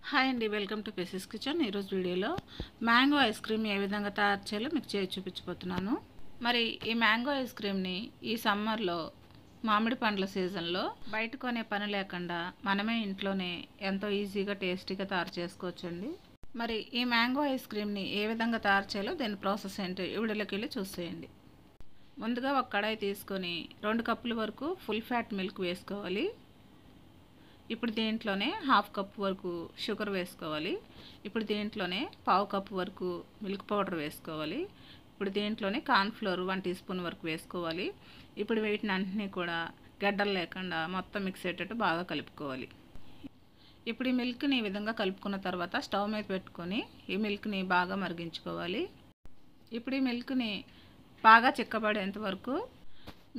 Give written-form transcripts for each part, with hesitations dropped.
Hi అండి, welcome to పెసిస్ kitchen. ఈరోజు వీడియోలో మ్యాంగో ఐస్ క్రీమ్ ఏ విధంగా తయారు చేయాలో మీకు చేసి చూపించబోతున్నాను. మరి ఈ మ్యాంగో ఐస్ క్రీమ్ని ఈ సమ్మర్లో మామిడి పండ్ల సీజన్లో బయట కొనే పని లేకుండా మనమే ఇంట్లోనే ఎంతో ఈజీగా టేస్టీగా తయారు చేసుకోవచ్చండి. మరి ఈ మ్యాంగో ఐస్ క్రీమ్ని ఏ విధంగా తయారు చేయాలో దాని ప్రాసెస్ ఏంటో ఈ వీడియోలోకి వెళ్ళి చూసేయండి. ముందుగా ఒక కడాయి తీసుకొని 2 కప్పుల వరకు ఫుల్ ఫ్యాట్ మిల్క్ వేసుకోవాలి. ఇప్పుడు దీంట్లోనే 1/2 కప్పు వరకు షుగర్ వేసుకోవాలి. ఇప్పుడు దీంట్లోనే 1/4 కప్పు వరకు మిల్క్ పౌడర్ వేసుకోవాలి. ఇప్పుడు దీంట్లోనే కార్న్ఫ్లోర్ 1 టీ స్పూన్ వరకు వేసుకోవాలి. ఇప్పుడు వీటిని అన్నింటినీ కూడా గడ్డలు లేకుండా మొత్తం మిక్స్ అయ్యేటట్టు బాగా కలుపుకోవాలి. ఇప్పుడు ఈ మిల్క్ని ఈ విధంగా కలుపుకున్న తర్వాత స్టవ్ మీద పెట్టుకొని ఈ మిల్క్ని బాగా మరిగించుకోవాలి. ఇప్పుడు ఈ మిల్క్ని బాగా చిక్కబడేంత వరకు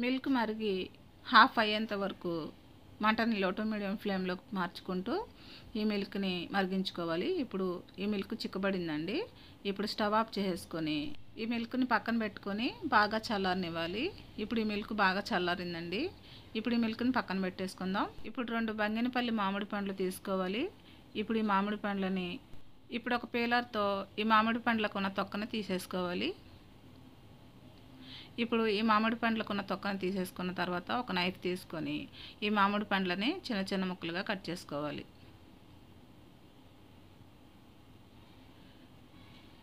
మిల్క్ మరిగి హాఫ్ అయ్యేంత వరకు మంటని లో టు మీడియం ఫ్లేమ్లో మార్చుకుంటూ ఈ మిల్క్ని మరిగించుకోవాలి. ఇప్పుడు ఈ మిల్క్ చిక్కబడిందండి. ఇప్పుడు స్టవ్ ఆఫ్ చేసుకొని ఈ మిల్క్ని పక్కన పెట్టుకొని బాగా చల్లారనివ్వాలి. ఇప్పుడు ఈ మిల్క్ బాగా చల్లారిందండి. ఇప్పుడు ఈ మిల్క్ని పక్కన పెట్టేసుకుందాం. ఇప్పుడు 2 బంగినపల్లి మామిడి పండ్లు తీసుకోవాలి. ఇప్పుడు ఈ మామిడి పండ్లని ఇప్పుడు ఒక పీలర్తో ఈ మామిడి పండ్లకు ఉన్న తొక్కను తీసేసుకోవాలి. ఇప్పుడు ఈ మామిడి పండ్లకు ఉన్న తొక్కను తీసేసుకున్న తర్వాత ఒక నైఫ్ తీసుకొని ఈ మామిడి పండ్లని చిన్న చిన్న ముక్కలుగా కట్ చేసుకోవాలి.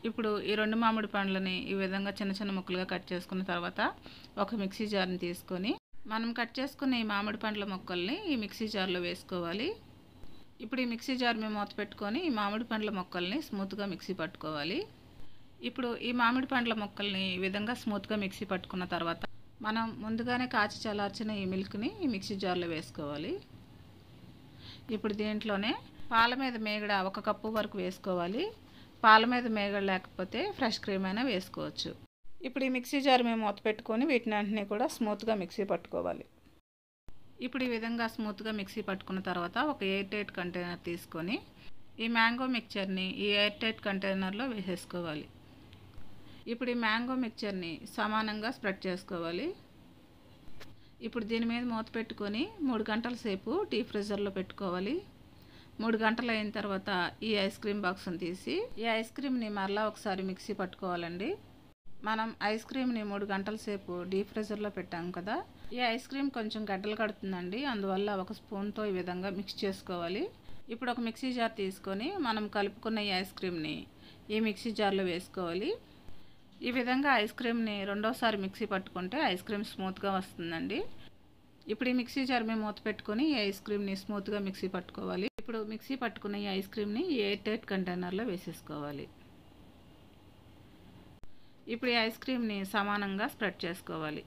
ఇప్పుడు ఈ 2 మామిడి పండ్లని ఈ విధంగా చిన్న చిన్న ముక్కలుగా కట్ చేసుకున్న తర్వాత ఒక మిక్సీ జార్ని తీసుకొని మనం కట్ చేసుకున్న ఈ మామిడి పండ్ల ముక్కల్ని ఈ మిక్సీ జార్లో వేసుకోవాలి. ఇప్పుడు ఈ మిక్సీ జార్ మీద మూత పెట్టుకొని ఈ మామిడి పండ్ల ముక్కల్ని స్మూత్గా మిక్సీ పట్టుకోవాలి. ఇప్పుడు ఈ మామిడి పండ్ల ముక్కల్ని ఈ విధంగా స్మూత్గా మిక్సీ పట్టుకున్న తర్వాత మనం ముందుగానే కాచి చల్లార్చిన ఈ మిల్క్ని ఈ మిక్సీ జార్లో వేసుకోవాలి. ఇప్పుడు దీంట్లోనే పాల మీద మేగడ 1 కప్పు వరకు వేసుకోవాలి. పాల మీద మేగడ లేకపోతే ఫ్రెష్ క్రీమ్ అయినా వేసుకోవచ్చు. ఇప్పుడు ఈ మిక్సీ జార్ మేము మూత పెట్టుకొని వీటిని అన్నింటినీ కూడా స్మూత్గా మిక్సీ పట్టుకోవాలి. ఇప్పుడు ఈ విధంగా స్మూత్గా మిక్సీ పట్టుకున్న తర్వాత ఒక ఎయిర్ టైట్ కంటైనర్ తీసుకొని ఈ మ్యాంగో మిక్చర్ని ఈ ఎయిర్ టైట్ కంటైనర్లో వేసేసుకోవాలి. ఇప్పుడు ఈ మ్యాంగో మిక్చర్ని సమానంగా స్ప్రెడ్ చేసుకోవాలి. ఇప్పుడు దీని మీద మూత పెట్టుకొని 3 గంటల సేపు డీప్ ఫ్రీజర్లో పెట్టుకోవాలి. 3 గంటలు అయిన తర్వాత ఈ ఐస్ క్రీమ్ బాక్స్ని తీసి ఈ ఐస్ క్రీమ్ని మరలా ఒకసారి మిక్సీ పట్టుకోవాలండి. మనం ఐస్ క్రీమ్ని 3 గంటల సేపు డీప్ ఫ్రీజర్లో పెట్టాం కదా, ఈ ఐస్ క్రీమ్ కొంచెం గడ్డలు కడుతుందండి. అందువల్ల ఒక స్పూన్తో ఈ విధంగా మిక్స్ చేసుకోవాలి. ఇప్పుడు ఒక మిక్సీ జార్ తీసుకొని మనం కలుపుకున్న ఈ ఐస్ క్రీమ్ని ఈ మిక్సీ జార్లో వేసుకోవాలి. ఈ విధంగా ఐస్ క్రీమ్ని రెండోసారి మిక్సీ పట్టుకుంటే ఐస్ క్రీమ్ స్మూత్గా వస్తుందండి. ఇప్పుడు ఈ మిక్సీ జార్ మీద మూత పెట్టుకొని ఈ ఐస్ క్రీమ్ని స్మూత్గా మిక్సీ పట్టుకోవాలి. ఇప్పుడు మిక్సీ పట్టుకున్న ఈ ఐస్ క్రీమ్ని ఎయిర్ టైట్ కంటైనర్లో వేసేసుకోవాలి. ఇప్పుడు ఈ ఐస్ క్రీమ్ని సమానంగా స్ప్రెడ్ చేసుకోవాలి.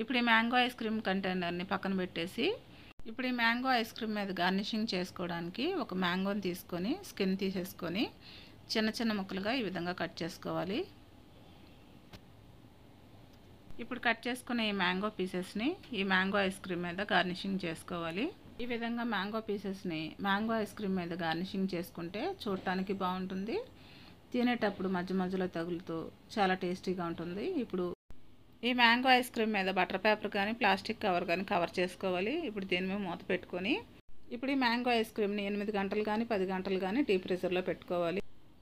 ఇప్పుడు ఈ మ్యాంగో ఐస్ క్రీమ్ కంటైనర్ని పక్కన పెట్టేసి ఇప్పుడు ఈ మ్యాంగో ఐస్ క్రీమ్ మీద గార్నిషింగ్ చేసుకోవడానికి ఒక మ్యాంగోని తీసుకొని స్కిన్ తీసేసుకొని చిన్న చిన్న ముక్కలుగా ఈ విధంగా కట్ చేసుకోవాలి. ఇప్పుడు కట్ చేసుకున్న ఈ మ్యాంగో పీసెస్ని ఈ మ్యాంగో ఐస్ క్రీమ్ మీద గార్నిషింగ్ చేసుకోవాలి. ఈ విధంగా మ్యాంగో పీసెస్ని మ్యాంగో ఐస్ క్రీమ్ మీద గార్నిషింగ్ చేసుకుంటే చూడటానికి బాగుంటుంది, తినేటప్పుడు మధ్య మధ్యలో తగులుతూ చాలా టేస్టీగా ఉంటుంది. ఇప్పుడు ఈ మ్యాంగో ఐస్ క్రీమ్ మీద బటర్ పేపర్ కానీ ప్లాస్టిక్ కవర్ కానీ కవర్ చేసుకోవాలి. ఇప్పుడు దీని మీద మూత పెట్టుకొని ఇప్పుడు ఈ మ్యాంగో ఐస్ క్రీమ్ని 8 గంటలు కానీ 10 గంటలు కానీ డీప్ ఫ్రీజర్లో పెట్టుకోవాలి.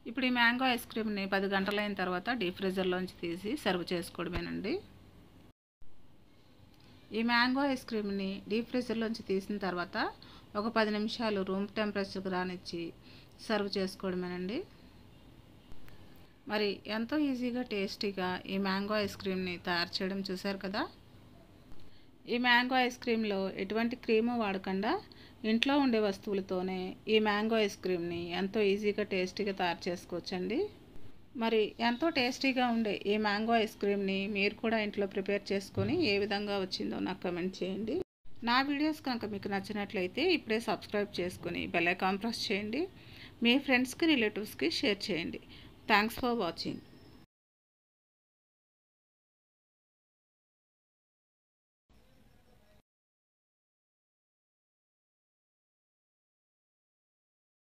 ఇప్పుడు ఈ మ్యాంగో ఐస్ క్రీమ్ని 10 గంటలు అయిన తర్వాత డీప్ ఫ్రీజర్లోంచి తీసి సర్వ్ చేసుకోవడమేనండి. ఈ మ్యాంగో ఐస్ క్రీమ్ని డీప్ ఫ్రీజర్లోంచి తీసిన తర్వాత ఒక 10 నిమిషాలు రూమ్ టెంపరేచర్కి రానిచ్చి సర్వ్ చేసుకోవడమేనండి. మరి ఎంతో ఈజీగా టేస్టీగా ఈ మ్యాంగో ఐస్ క్రీమ్ని తయారు చేయడం చూశారు కదా. ఈ మ్యాంగో ఐస్ క్రీమ్లో ఎటువంటి క్రీము వాడకుండా ఇంట్లో ఉండే వస్తువులతోనే ఈ మ్యాంగో ఐస్ క్రీమ్ని ఎంతో ఈజీగా టేస్టీగా తయారు చేసుకోవచ్చండి. మరి ఎంతో టేస్టీగా ఉండే ఈ మ్యాంగో ఐస్ క్రీమ్ని మీరు కూడా ఇంట్లో ప్రిపేర్ చేసుకొని ఏ విధంగా వచ్చిందో నాకు కమెంట్ చేయండి. నా వీడియోస్ కనుక మీకు నచ్చినట్లయితే ఇప్పుడే సబ్స్క్రైబ్ చేసుకొని బెల్ ఐకాన్ ప్రెస్ చేయండి. మీ ఫ్రెండ్స్కి రిలేటివ్స్కి షేర్ చేయండి. Thanks for watching.